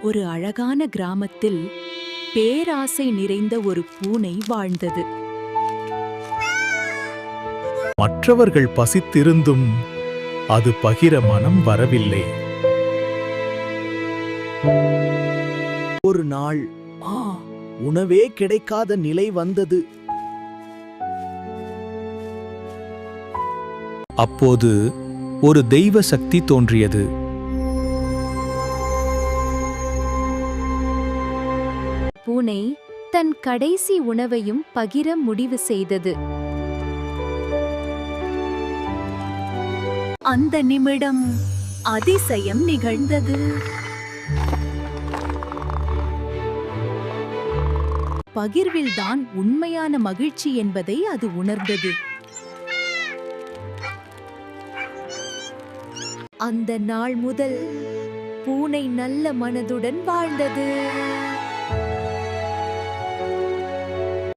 ஒரு அழகான கிராமத்தில் பேராசை நிறைந்த ஒரு பூனை வாழ்ந்தது. மற்றவர்கள் பசித்திருந்தும் அது பகிர மனம் வரவில்லை. ஒரு நாள் உணவே கிடைக்காத நிலை வந்தது. அப்போது ஒரு தெய்வ சக்தி தோன்றியது. பூனை தன் கடைசி உணவையும் பகிர முடிவு செய்தது. அந்த நிமிடம் அதிசயம் நிகழ்ந்தது. பகிர்வில்தான் உண்மையான மகிழ்ச்சி என்பதை அது உணர்ந்தது. அந்த நாள் முதல் பூனை நல்ல மனதுடன் வாழ்ந்தது.